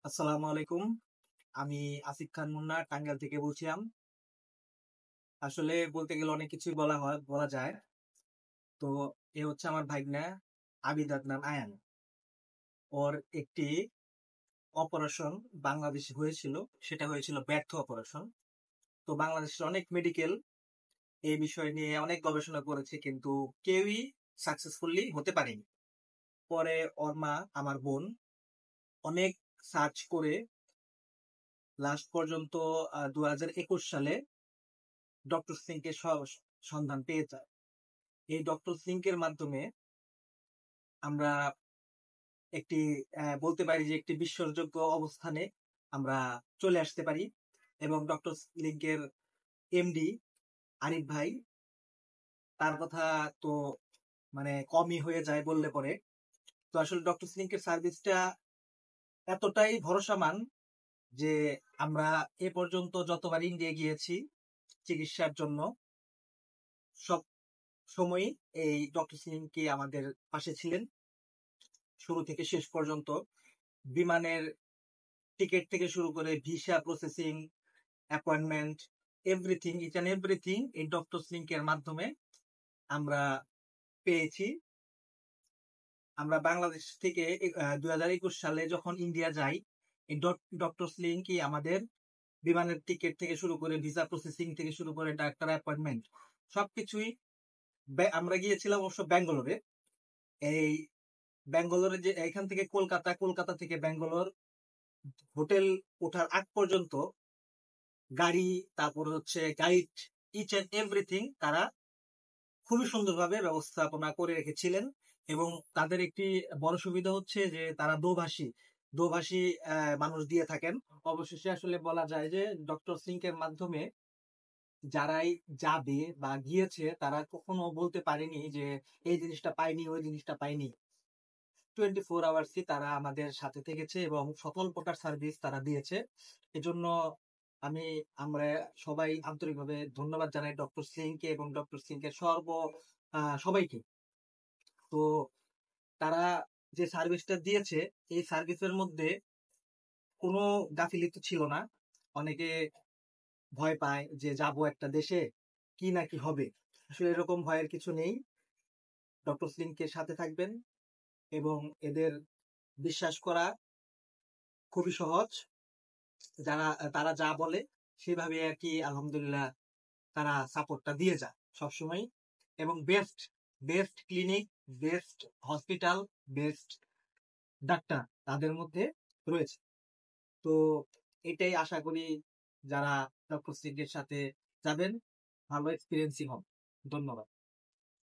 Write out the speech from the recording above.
আসসালামু আলাইকুম। আমি আসিফ খান মুন্না টাঙ্গাইল থেকে বলছিলাম। আসলে বলতে গেলে অনেক কিছুই বলা যায়। তো এ হচ্ছে আমার ভাইগনা আবিদ আদনান আয়ান। ওর একটি অপারেশন বাংলাদেশে হয়েছিল। সেটা হয়েছিল ব্যর্থ অপারেশন। তো বাংলাদেশের অনেক মেডিকেল এই বিষয় নিয়ে অনেক গবেষণা করেছে, কিন্তু কেউই সাকসেসফুলি হতে পারেনি। পরে ওর মা, আমার বোন, অনেক সার্চ করে লাস্ট পর্যন্ত 2021 সালে ডক্টর সিংকে সন্ধান পেয়ে যায়। এই ডক্টর সিঙ্কের মাধ্যমে আমরা একটি বলতে পারি যে একটি বিশ্বাসযোগ্য অবস্থানে আমরা চলে আসতে পারি। এবং ডক্টর লিঙ্কের এমডি আরিফ ভাই, তার কথা তো মানে কমই হয়ে যায় বললে পরে। তো আসলে ডক্টর লিঙ্কের সার্ভিসটা এতটাই ভরসামান যে আমরা এ পর্যন্ত যতবার ইন্ডিয়া গিয়েছি চিকিৎসার জন্য, সব সময়ই এই ডক্টর সিংকে আমাদের পাশে ছিলেন শুরু থেকে শেষ পর্যন্ত। বিমানের টিকিট থেকে শুরু করে visa processing, appointment, everything, each and everything এই ডক্টর লিঙ্কের মাধ্যমে আমরা পেয়েছি। আমরা বাংলাদেশ থেকে 2021 সালে যখন ইন্ডিয়া যাই, এই ডক্টর লিঙ্কই আমাদের বিমানের টিকিট থেকে শুরু করে ভিসা প্রসেসিং থেকে শুরু করে ডাক্তার অ্যাপয়েন্টমেন্ট সবকিছুই। আমরা গিয়েছিলাম অবশ্য ব্যাঙ্গালোরে। এই ব্যাঙ্গালোরে যে এখান থেকে কলকাতা, কলকাতা থেকে ব্যাঙ্গালোর, হোটেল ওঠার আগ পর্যন্ত গাড়ি, তারপরে হচ্ছে গাইড, ইচ এন্ড এভরিথিং তারা খুবই সুন্দরভাবে ব্যবস্থাপনা করে রেখেছিলেন। এবং তাদের একটি বড় সুবিধা হচ্ছে যে তারা দোভাষী দোভাষী মানুষ দিয়ে থাকেন। অবশেষে আসলে বলা যায় যে ডক্টর সিঙ্কের মাধ্যমে যারাই যাবে বা গিয়েছে তারা কখনো বলতে পারেনি যে এই জিনিসটা পাইনি, ওই জিনিসটা পাইনি। 24 আওয়ার্সই তারা আমাদের সাথে থেকেছে এবং সকল প্রকার সার্ভিস তারা দিয়েছে। এজন্য আমি আমরা সবাই আন্তরিকভাবে ধন্যবাদ জানাই ডক্টর সিংকে এবং ডক্টর সিংকে সবাইকে। তো তারা যে সার্ভিসটা দিয়েছে, এই সার্ভিসের মধ্যে কোনো গাফিলতি ছিল না। অনেকে ভয় পায় যে যাব একটা দেশে, কি না কি হবে। আসলে এরকম ভয়ের কিছু নেই। ডক্টর সিংকে সাথে থাকবেন এবং এদের বিশ্বাস করা খুবই সহজ। তারা যা বলে সেভাবে আর কি আলহামদুলিল্লাহ তারা সাপোর্টটা দিয়ে যায় সবসময়। এবং best best clinic, best hospital, best doctor তাদের মধ্যে রয়েছে। তো এটাই আশা করি যারা ডক্টর সিংহের সাথে যাবেন ভালো এক্সপিরিয়েন্সই হবে। ধন্যবাদ।